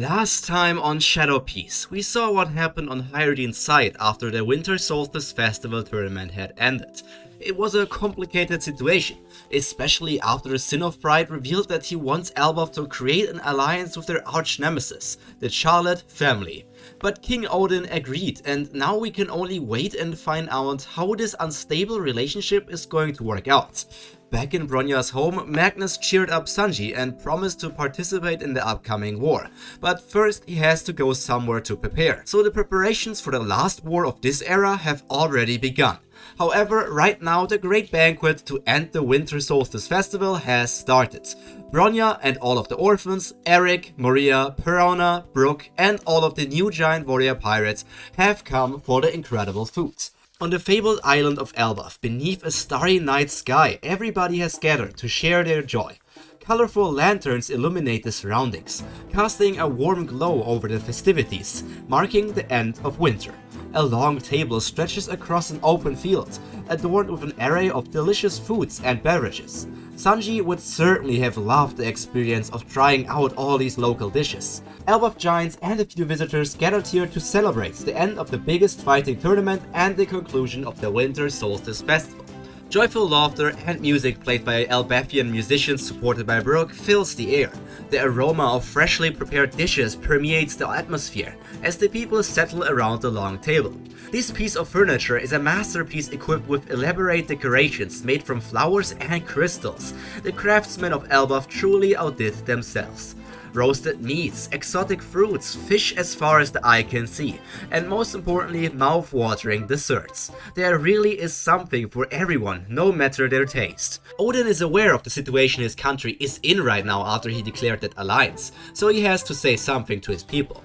Last time on Shadow Piece, we saw what happened on Hyrudine's side after the Winter Solstice Festival tournament had ended. It was a complicated situation, especially after the Sin of Pride revealed that he wants Elbaf to create an alliance with their arch-nemesis, the Strawhat family. But King Odin agreed, and now we can only wait and find out how this unstable relationship is going to work out. Back in Bronya's home, Magnus cheered up Sanji and promised to participate in the upcoming war. But first he has to go somewhere to prepare, so the preparations for the last war of this era have already begun. However, right now the Great Banquet to end the Winter Solstice Festival has started. Bronya and all of the orphans, Eric, Maria, Perona, Brooke and all of the new giant warrior pirates have come for the incredible food. On the fabled island of Elbaf, beneath a starry night sky, everybody has gathered to share their joy. Colorful lanterns illuminate the surroundings, casting a warm glow over the festivities, marking the end of winter. A long table stretches across an open field, adorned with an array of delicious foods and beverages. Sanji would certainly have loved the experience of trying out all these local dishes. Elbaf giants and a few visitors gathered here to celebrate the end of the biggest fighting tournament and the conclusion of the Winter Solstice Festival. Joyful laughter and music played by Elbafian musicians supported by Brooke fills the air. The aroma of freshly prepared dishes permeates the atmosphere as the people settle around the long table. This piece of furniture is a masterpiece equipped with elaborate decorations made from flowers and crystals. The craftsmen of Elbaf truly outdid themselves. Roasted meats, exotic fruits, fish as far as the eye can see, and most importantly, mouth-watering desserts. There really is something for everyone, no matter their taste. Odin is aware of the situation his country is in right now after he declared that alliance, so he has to say something to his people.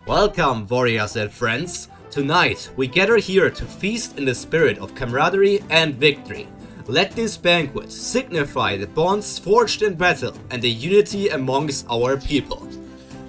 Welcome, warriors and friends. Tonight, we gather here to feast in the spirit of camaraderie and victory. Let this banquet signify the bonds forged in battle and the unity amongst our people.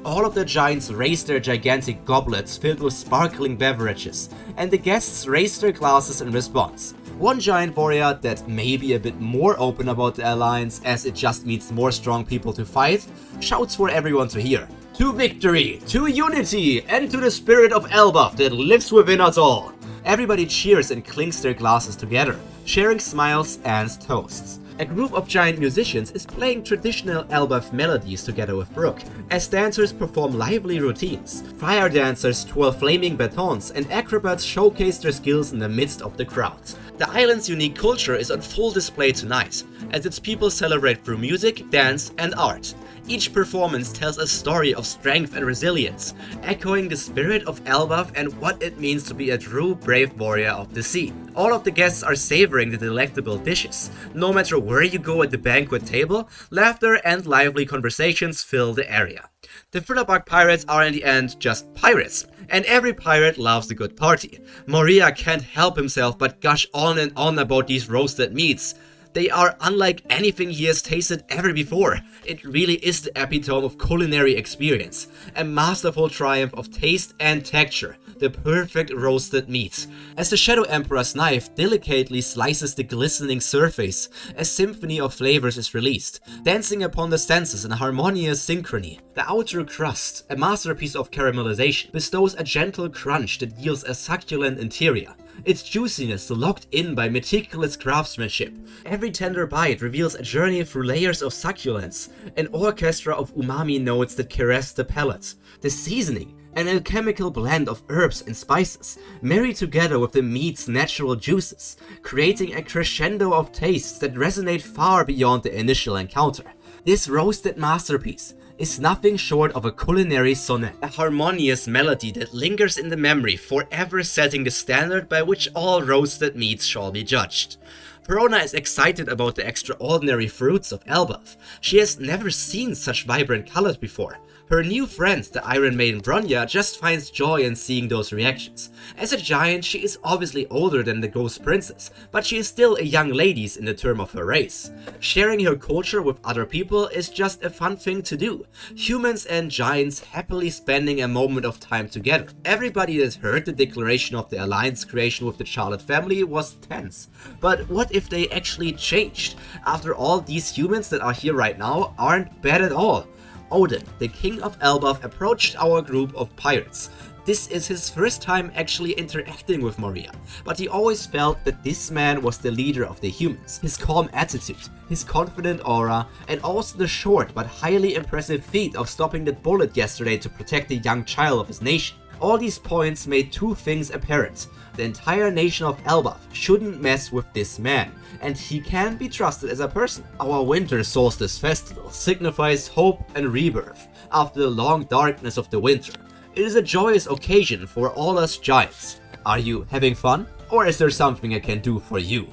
All of the giants raised their gigantic goblets filled with sparkling beverages, and the guests raised their glasses in response. One giant warrior that may be a bit more open about the alliance as it just needs more strong people to fight, shouts for everyone to hear. To victory, to unity, and to the spirit of Elbaf that lives within us all. Everybody cheers and clinks their glasses together, sharing smiles and toasts. A group of giant musicians is playing traditional Elbaf melodies together with Brooke, as dancers perform lively routines. Fire dancers twirl flaming batons, and acrobats showcase their skills in the midst of the crowd. The island's unique culture is on full display tonight, as its people celebrate through music, dance, and art. Each performance tells a story of strength and resilience, echoing the spirit of Elbaf and what it means to be a true brave warrior of the sea. All of the guests are savoring the delectable dishes. No matter where you go at the banquet table, laughter and lively conversations fill the area. The Strawhat Pirates are in the end just pirates, and every pirate loves a good party. Moria can't help himself but gush on and on about these roasted meats. They are unlike anything he has tasted ever before. It really is the epitome of culinary experience. A masterful triumph of taste and texture. The perfect roasted meat. As the Shadow Emperor's knife delicately slices the glistening surface, a symphony of flavors is released, dancing upon the senses in harmonious synchrony. The outer crust, a masterpiece of caramelization, bestows a gentle crunch that yields a succulent interior. Its juiciness locked in by meticulous craftsmanship. Every tender bite reveals a journey through layers of succulence, an orchestra of umami notes that caress the palate. The seasoning, an alchemical blend of herbs and spices, marry together with the meat's natural juices, creating a crescendo of tastes that resonate far beyond the initial encounter. This roasted masterpiece is nothing short of a culinary sonnet, a harmonious melody that lingers in the memory, forever setting the standard by which all roasted meats shall be judged. Perona is excited about the extraordinary fruits of Elbaf. She has never seen such vibrant colors before. Her new friend, the Iron Maiden Bronya, just finds joy in seeing those reactions. As a giant, she is obviously older than the Ghost Princess, but she is still a young lady in the term of her race. Sharing her culture with other people is just a fun thing to do. Humans and giants happily spending a moment of time together. Everybody that heard the declaration of the alliance creation with the Strawhat family was tense. But what if they actually changed? After all, these humans that are here right now aren't bad at all. Odin, the king of Elbaf, approached our group of pirates. This is his first time actually interacting with Moria, but he always felt that this man was the leader of the humans. His calm attitude, his confident aura, and also the short but highly impressive feat of stopping that bullet yesterday to protect the young child of his nation. All these points made two things apparent. The entire nation of Elbaf shouldn't mess with this man, and he can be trusted as a person. Our Winter Solstice Festival signifies hope and rebirth after the long darkness of the winter. It is a joyous occasion for all us giants. Are you having fun? Or is there something I can do for you?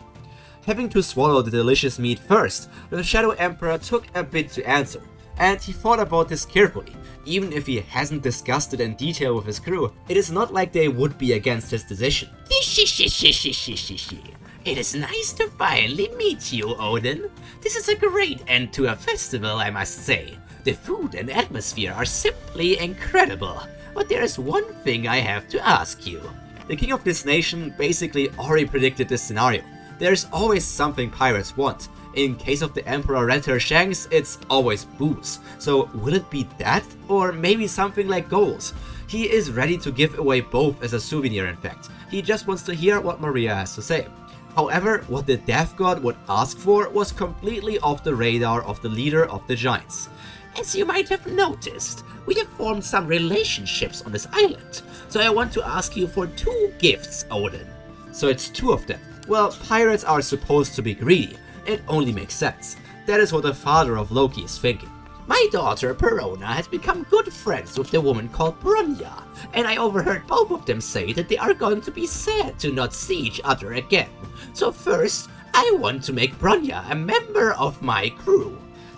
Having to swallow the delicious meat first, the Shadow Emperor took a bit to answer, and he thought about this carefully. Even if he hasn't discussed it in detail with his crew, it is not like they would be against his decision. It is nice to finally meet you, Odin. This is a great end to a festival, I must say. The food and atmosphere are simply incredible. But there is one thing I have to ask you. The king of this nation basically already predicted this scenario. There's always something pirates want. In case of the Emperor Red Hair Shanks, it's always booze. So will it be that? Or maybe something like gold? He is ready to give away both as a souvenir, in fact. He just wants to hear what Moria has to say. However, what the Death God would ask for was completely off the radar of the leader of the Giants. As you might have noticed, we have formed some relationships on this island, so I want to ask you for 2 gifts, Odin. So it's 2 of them. Well, pirates are supposed to be greedy. It only makes sense. That is what the father of Loki is thinking. My daughter Perona has become good friends with the woman called Bronya, and I overheard both of them say that they are going to be sad to not see each other again. So first, I want to make Bronya a member of my crew.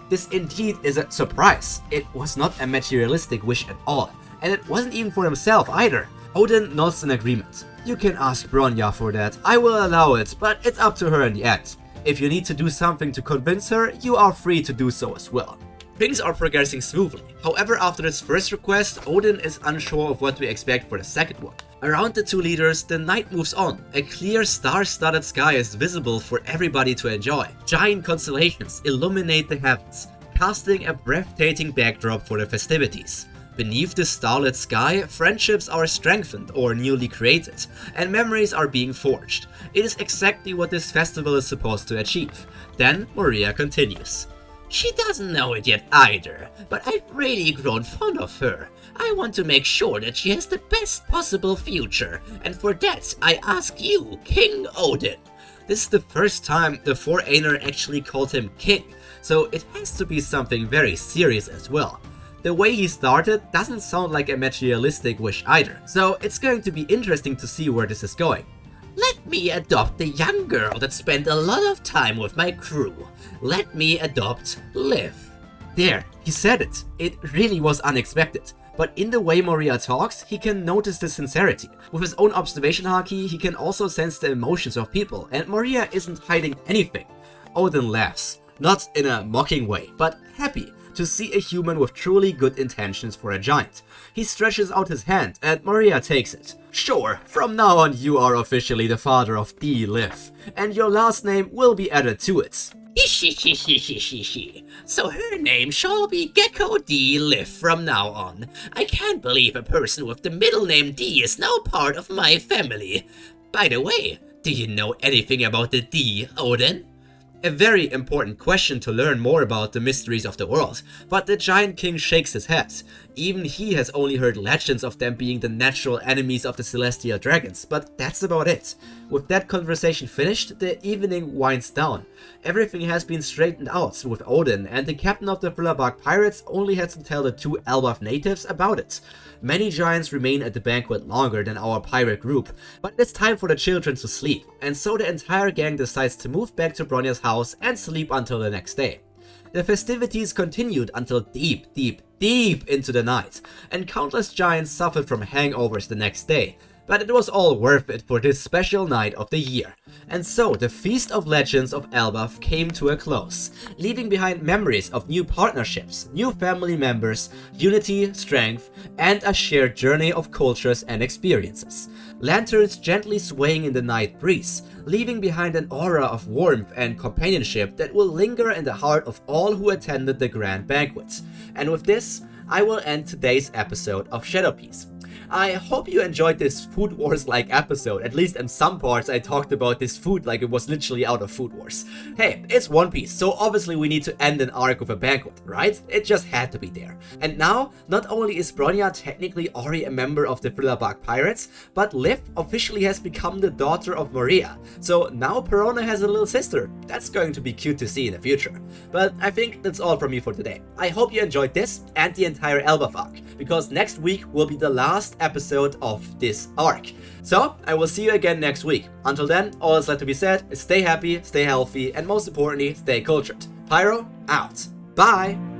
This indeed is a surprise. It was not a materialistic wish at all, and it wasn't even for himself either. Odin nods in agreement. You can ask Bronya for that. I will allow it, but it's up to her in the end. If you need to do something to convince her, you are free to do so as well. Things are progressing smoothly. However, after this first request, Odin is unsure of what to expect for the second one. Around the 2 leaders, the night moves on. A clear star-studded sky is visible for everybody to enjoy. Giant constellations illuminate the heavens, casting a breathtaking backdrop for the festivities. Beneath the starlit sky, friendships are strengthened or newly created, and memories are being forged. It is exactly what this festival is supposed to achieve. Then Moria continues. She doesn't know it yet either, but I've really grown fond of her. I want to make sure that she has the best possible future, and for that I ask you, King Odin. This is the first time the Foreigner actually called him king, so it has to be something very serious as well. The way he started doesn't sound like a materialistic wish either, so it's going to be interesting to see where this is going. Let me adopt the young girl that spent a lot of time with my crew. Let me adopt Liv. There, he said it. It really was unexpected. But in the way Moria talks, he can notice the sincerity. With his own observation haki, he can also sense the emotions of people, and Moria isn't hiding anything. Odin laughs, not in a mocking way, but happy to see a human with truly good intentions for a giant. He stretches out his hand, and Moria takes it. Sure, from now on you are officially the father of D. Liv, and your last name will be added to it. So her name shall be Gecko D. Liv from now on. I can't believe a person with the middle name D is now part of my family. By the way, do you know anything about the D, Odin? A very important question to learn more about the mysteries of the world, but the Giant King shakes his head. Even he has only heard legends of them being the natural enemies of the celestial dragons, but that's about it. With that conversation finished, the evening winds down. Everything has been straightened out with Odin, and the captain of the Strawhat Pirates only had to tell the 2 Elbaf natives about it. Many giants remain at the banquet longer than our pirate group, but it's time for the children to sleep, and so the entire gang decides to move back to Bronya's house and sleep until the next day. The festivities continued until deep into the night, and countless giants suffered from hangovers the next day, but it was all worth it for this special night of the year. And so the Feast of Legends of Elbaf came to a close, leaving behind memories of new partnerships, new family members, unity, strength, and a shared journey of cultures and experiences. lanterns gently swaying in the night breeze, leaving behind an aura of warmth and companionship that will linger in the heart of all who attended the grand banquet. And with this, I will end today's episode of Shadow Piece. I hope you enjoyed this Food Wars-like episode. At least in some parts I talked about this food like it was literally out of Food Wars. Hey, it's One Piece, so obviously we need to end an arc with a banquet, right? It just had to be there. And now, not only is Bronya technically already a member of the Strawhat Pirates, but Liv officially has become the daughter of Maria. So now Perona has a little sister. That's going to be cute to see in the future. But I think that's all from me for today. I hope you enjoyed this and the entire Elbaf arc, because next week will be the last episode of this arc. So I will see you again next week. Until then, all that's left to be said is stay happy, stay healthy, and most importantly, stay cultured. Pyro, out. Bye!